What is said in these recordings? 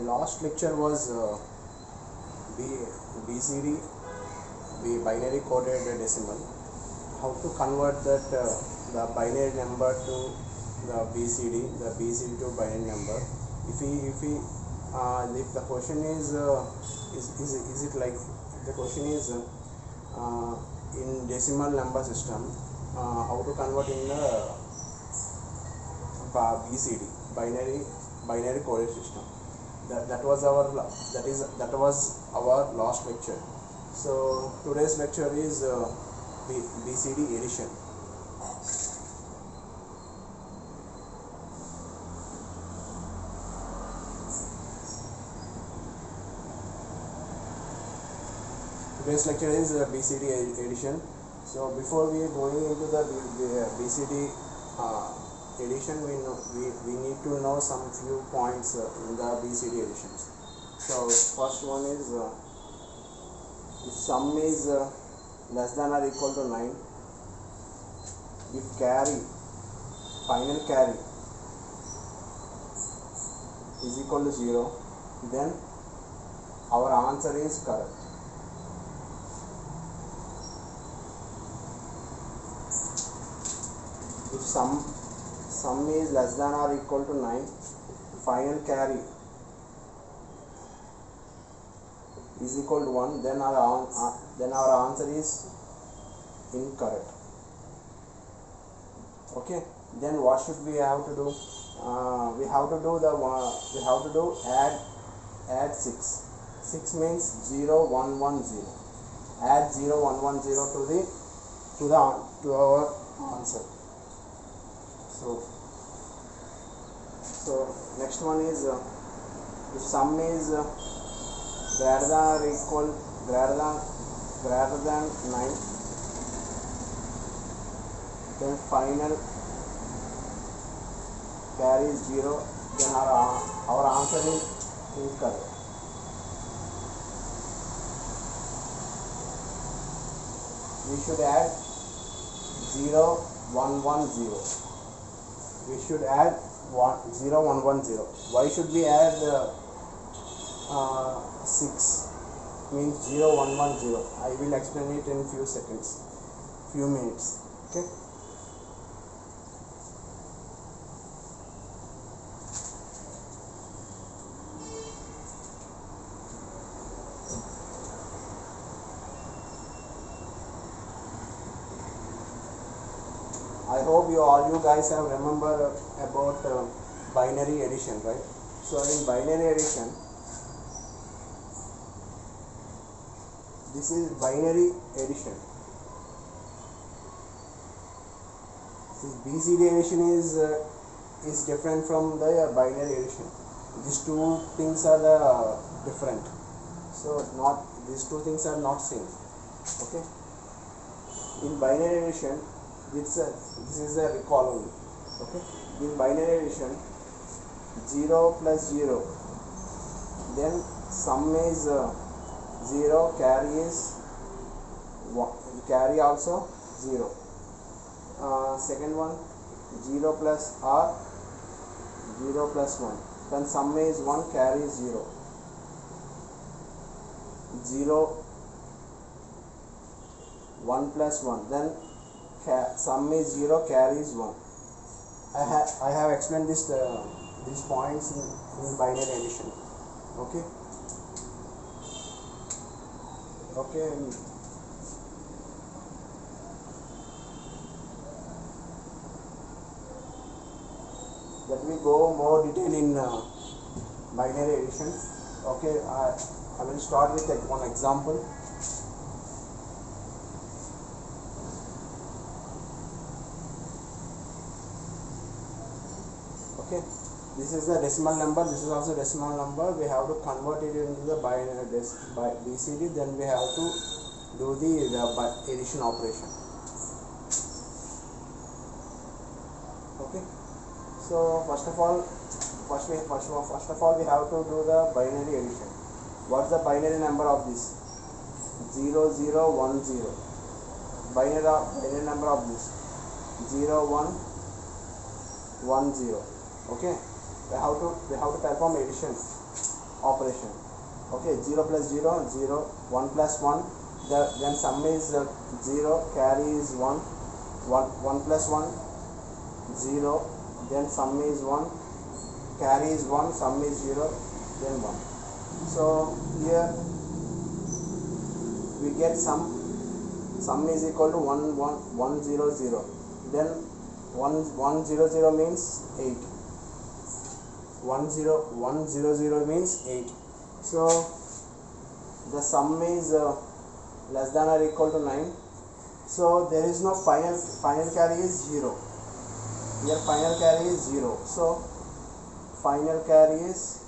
last lecture was BCD, binary coded decimal. How to convert that the binary number to the BCD to binary number. If the question is it like the question is in decimal number system, how to convert in the BCD, binary coded system. That was our last lecture. So today's lecture is BCD addition. Today's lecture is BCD addition. So before we are going into the BCD addition, we need to know some few points in the BCD additions. So first one is if sum is less than or equal to 9, if final carry is equal to 0, then our answer is correct. If sum is less than or equal to 9, final carry is equal to 1, then our answer is incorrect. Okay, then what should we have to do? We have to do add 6. 6 means 0 1 1 0. Add 0 1 1 0 to our answer. So next one is if sum is greater than 9, then final carry is 0, then our answer is incorrect. We should add 0 1 1 0. We should add 0 1 1 0. Why should we add 6? Means 0 1 1 0. I will explain it in few minutes. Okay. I hope you guys have remembered about binary addition, right? So in binary addition, this is binary addition. This BCD addition is different from the binary addition. These two things are different. So these two things are not same. Okay. In binary addition, this is a recall only. Okay. In binary addition, 0 plus 0, then sum is 0, carry also 0. Second one, 0 plus r, 0 plus 1, then sum is 1, carry is 0. 0 1 plus 1, then sum is 0, carry is 1. I have explained these points in binary addition. Okay. Let me go more detail in binary addition. Okay, I will start with one example. Okay, this is the decimal number, this is also decimal number. We have to convert it into the BCD, then we have to do the addition operation. Okay, so first of all we have to do the binary addition. What is the binary number of this? 0 0 1 0. Binary number of this 0 1 1 0. Okay, we have to perform addition. operation. Okay, 0 plus 0, 0, 1 plus 1, then sum is 0, carry is 1, 1 plus 1, 0, then sum is 1, carry is 1, sum is 0, then 1. So here we get sum is equal to 1 1 1 0 0, then 1 1 0 0 means 8, 1 0 1 0 0 means 8. So the sum is less than or equal to 9. So there is no final carry is 0. Here final carry is 0. So final carry is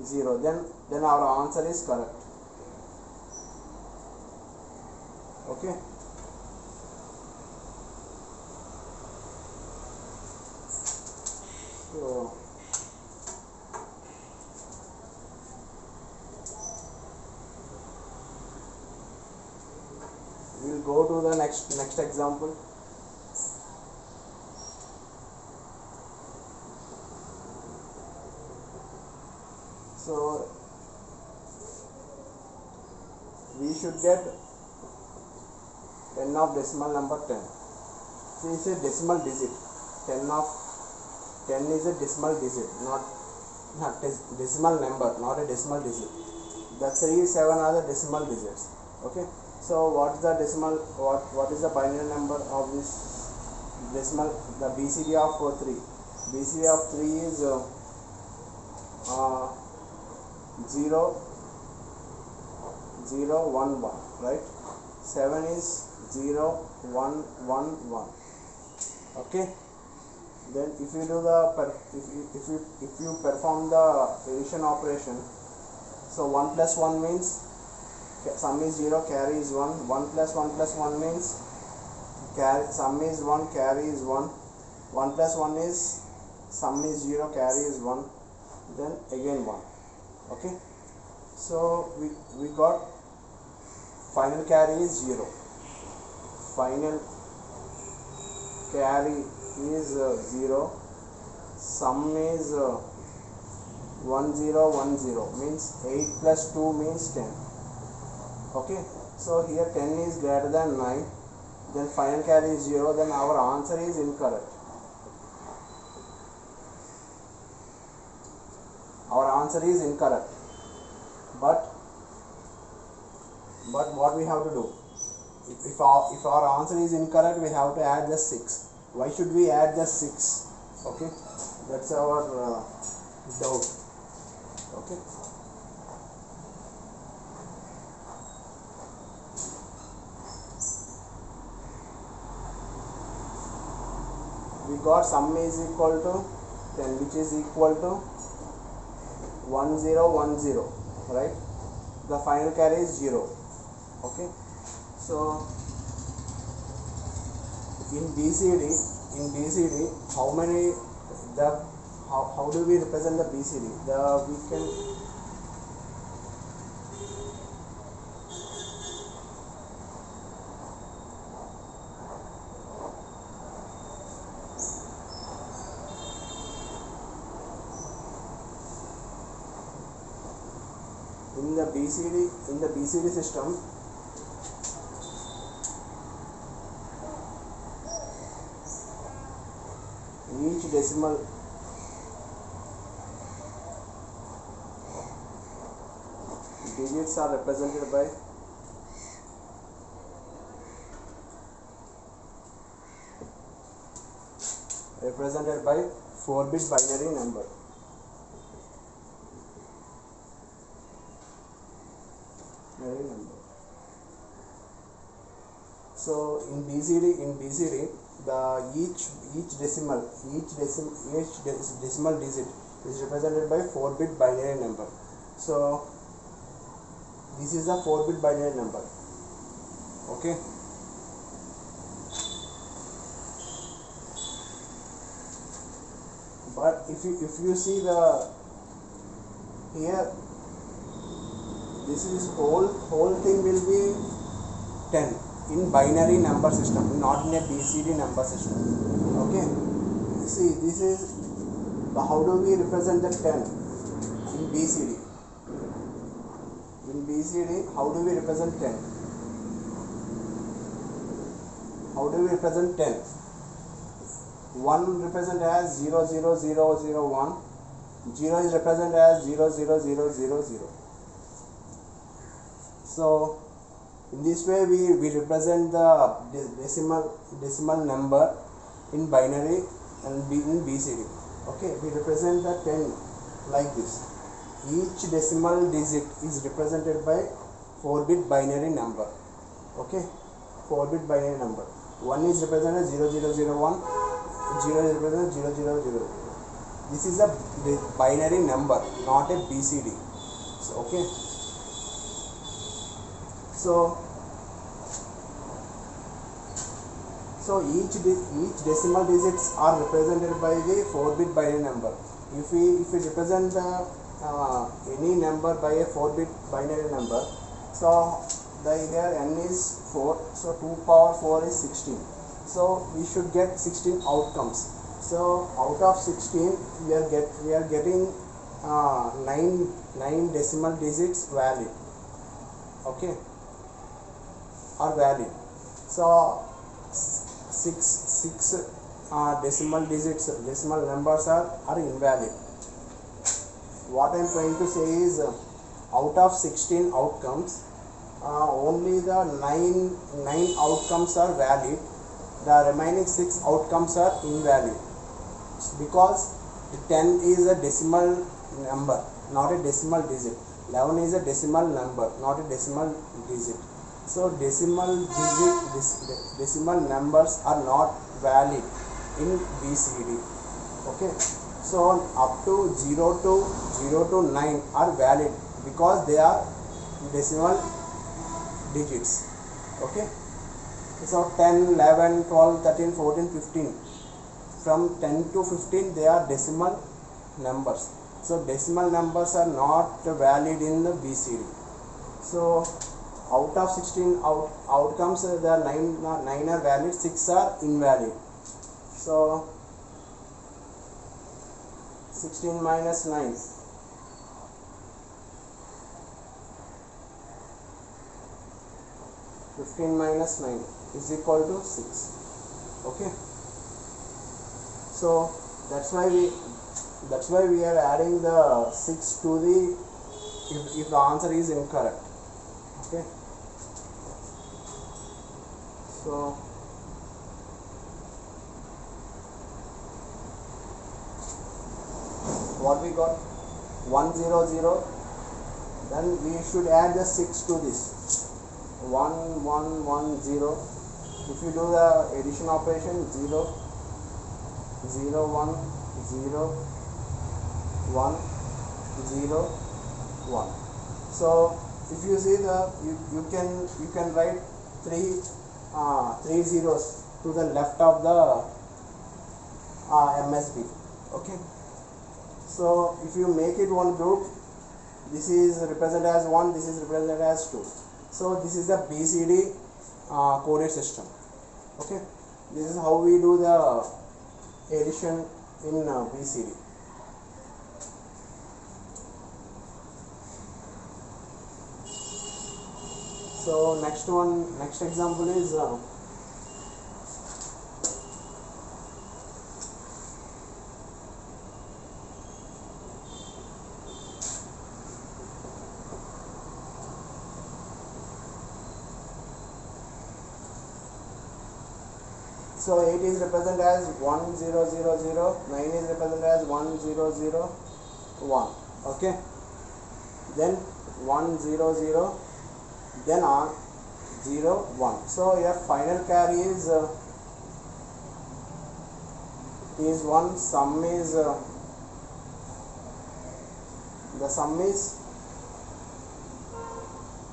0. Then our answer is correct. Okay. So we will go to the next example. So we should get 10 of decimal number 10. So it's a decimal digit. 10 is a decimal digit, not decimal number, not a decimal digit. The 3, 7 are the decimal digits. Okay. So what is the decimal? What is the binary number of this decimal? The BCD of 3. BCD of 3 is 0 0 1 1, right? 7 is 0 1 1 1. Okay. Then if you do the if you perform the addition operation, so 1 plus 1 means sum is 0, carry is 1. 1 plus 1 plus 1 means sum is 1, carry is 1. 1 plus 1 is sum is 0, carry is 1. Then again 1. Okay. So we got final carry is 0. Final carry is 0. Sum is 1 0 1 0, means 8 plus 2 means 10. Okay. So here 10 is greater than 9. Then final carry is 0. Then our answer is incorrect. Our answer is incorrect. But what we have to do? If our answer is incorrect, we have to add just 6. Why should we add just 6? Okay, that's our doubt. Okay. We got sum is equal to 10, which is equal to 1 0 1 0, right? The final carry is 0. Okay. So in BCD, how many how do we represent the BCD? We can in the BCD system, each decimal digits are represented by represented by 4-bit binary number. So in BCD, the each decimal digit is represented by 4-bit binary number. So this is a 4-bit binary number. Okay. But if you see the here, this is whole thing will be 10 in binary number system, not in a BCD number system. Okay. See, this is how do we represent the 10? BCD. In BCD, how do we represent 10? How do we represent 10? 1 represent as 0, 0, 0, 0, 1. 0 is represented as 0, 0, 0, 0, 0. So in this way we represent the decimal number in binary and in BCD. Okay, we represent the 10 like this. Each decimal digit is represented by 4-bit binary number. Okay, 4-bit binary number. 1 is represented as 0001, 0 is represented 0000. This is a binary number, not a BCD. So, okay. So each decimal digits are represented by the 4-bit binary number. If we represent any number by a 4-bit binary number, so here n is 4, so 2 power 4 is 16. So we should get 16 outcomes. So out of 16 we are getting 9 decimal digits valid. Okay, are valid. So 6 decimal numbers are invalid. What I am trying to say is, out of 16 outcomes, only the 9 outcomes are valid. The remaining 6 outcomes are invalid, because 10 is a decimal number, not a decimal digit. 11 is a decimal number, not a decimal digit. So decimal numbers are not valid in BCD. Okay, so up to 0 to 9 are valid because they are decimal digits. Okay, so 10, 11, 12, 13, 14, 15. From 10 to 15 they are decimal numbers. So decimal numbers are not valid in the BCD. So out of 16 outcomes, there are 9 are valid, 6 are invalid. So 16 minus 9. 15 minus 9 is equal to 6. Okay. So that's why we are adding the 6 to the if the answer is incorrect. Okay. So what we got? 100. Then we should add the 6 to this. 1110. If you do the addition operation, 0 0 1 0 1 0 1. So if you see you can write three zeros to the left of the MSB. Okay. So if you make it one group, this is represented as 1, this is represented as 2. So this is the BCD coded system. Okay, this is how we do the addition in BCD. So next example is so 8 is represented as 1000, 9 is represented as 1001. Okay, then 100, then 01. So your final carry is 1. Sum is the sum is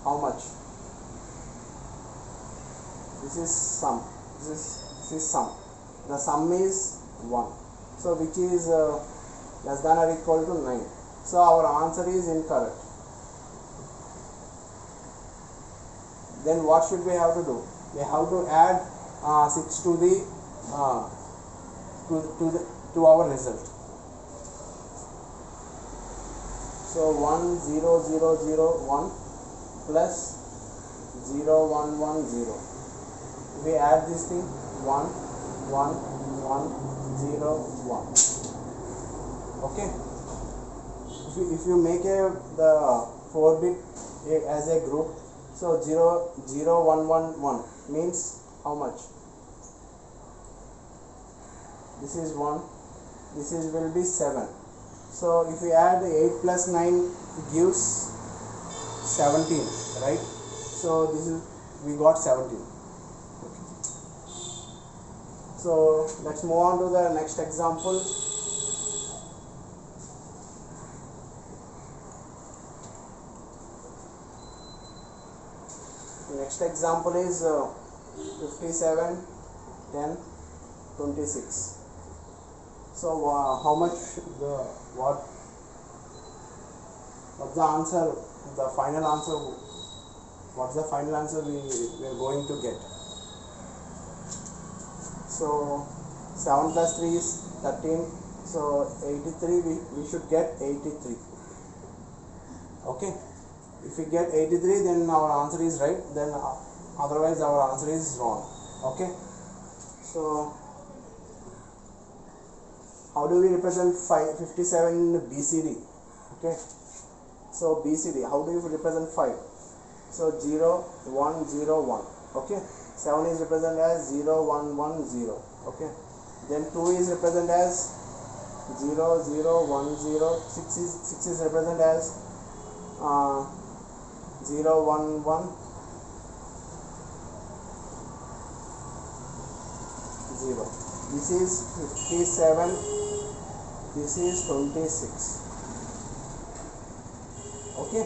how much? This is sum. This is sum. The sum is 1. So which is less than or equal to 9. So our answer is incorrect. Then what should we have to do? We have to add 6 to the to our result. So So 1 0 0 0 1 plus 0 1 1 0. If we add this thing 1 1 1 0 1. Okay. If you make the 4 bit as a group, so 0 0 1 1 1 means how much? This is 1, this is will be 7. So if we add 8 plus 9 gives 17, right? So this is, we got 17. Okay. So let's move on to the next example. Next example is 57 10 26. So how much what's the answer, the final answer, what's the final answer we are going to get? So 7 plus 3 is 13, so 83, we should get 83. Okay, if we get 83, then our answer is right, then otherwise our answer is wrong. Okay, so how do we represent 57 in BCD? Okay, so BCD, how do you represent 5? So 0 1 0 1. Okay, 7 is represented as 0 1 1 0. Okay, then 2 is represented as 0 0 1 0. 6 is represented as 0 1 1 0. This is 57, this is 26. Okay,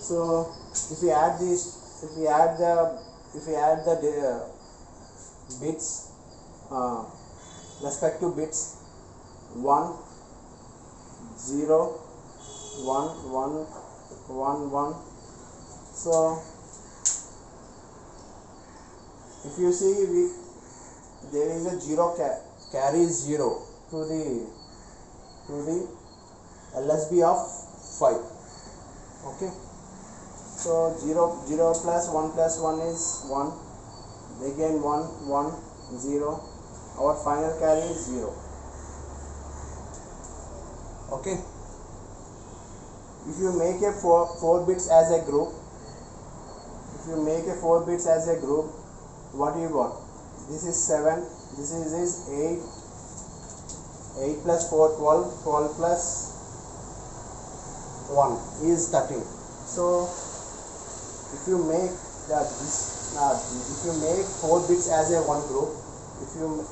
so if we add this, if we add the bits, respective bits 1 0 1 1 1 1. So if you see, there is a 0 carries 0 to the LSB of 5. Okay, so 0 0 plus 1 is 1, again 1 1 0. Our final carry is 0. Okay, if you make a 4 bits as a group, what you got? This is 7, this is 8, 8 plus 4 12, 12 plus 1 is 13. So if you make if you make 4 bits as a one group, if you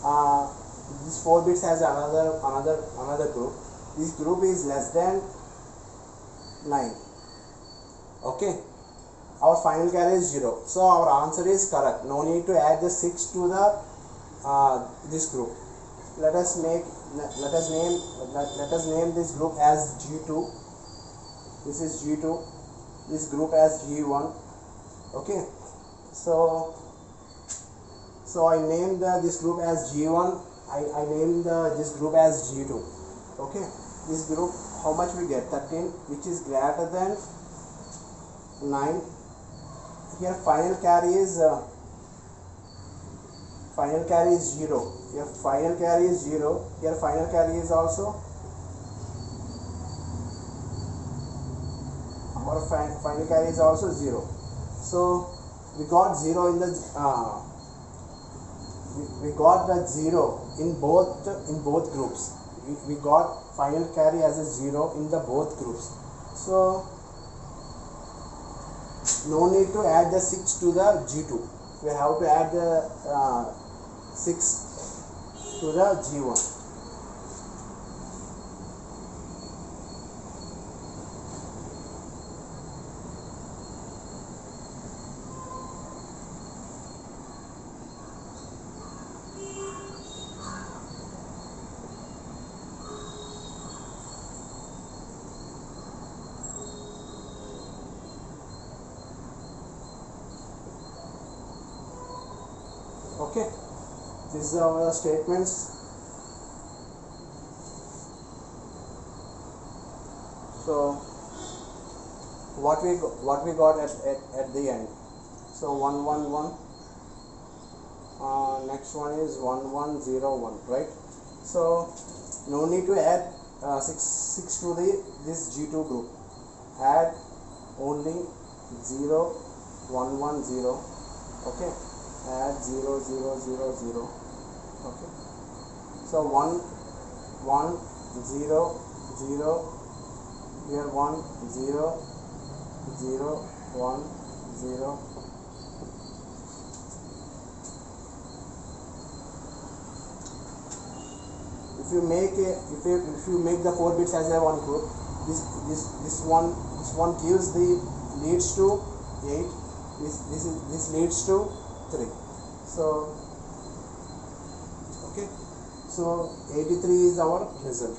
this 4 bits has another group, this group is less than 9. Okay, our final carry is 0, so our answer is correct. No need to add the 6 to the this group. Let us name this group as G2. This is G2, this group as G1. Okay, so I named this group as G1, I named this group as G2. Okay, this group, how much we get? 13, which is greater than 9. Here final carry is 0. Here final carry is 0. Here final carry is also, our final carry is also 0. So we got 0 in the we got the 0 in both groups. We got final carry as a 0 in the both groups. So no need to add the 6 to the G2. We have to add the 6 to the G1. Okay, these are our statements. So what we got at the end. So 111, next one is 1101, right? So no need to add 6 to this G2 group. Add only 0 1 1 0. Okay, add 0 0 0 0. Okay, so 1 1 0 0, here 1 0 0 1 0. If you make the 4 bits as a one group, this one gives the leads to 8. This leads to 3. So okay, so 83 is our result.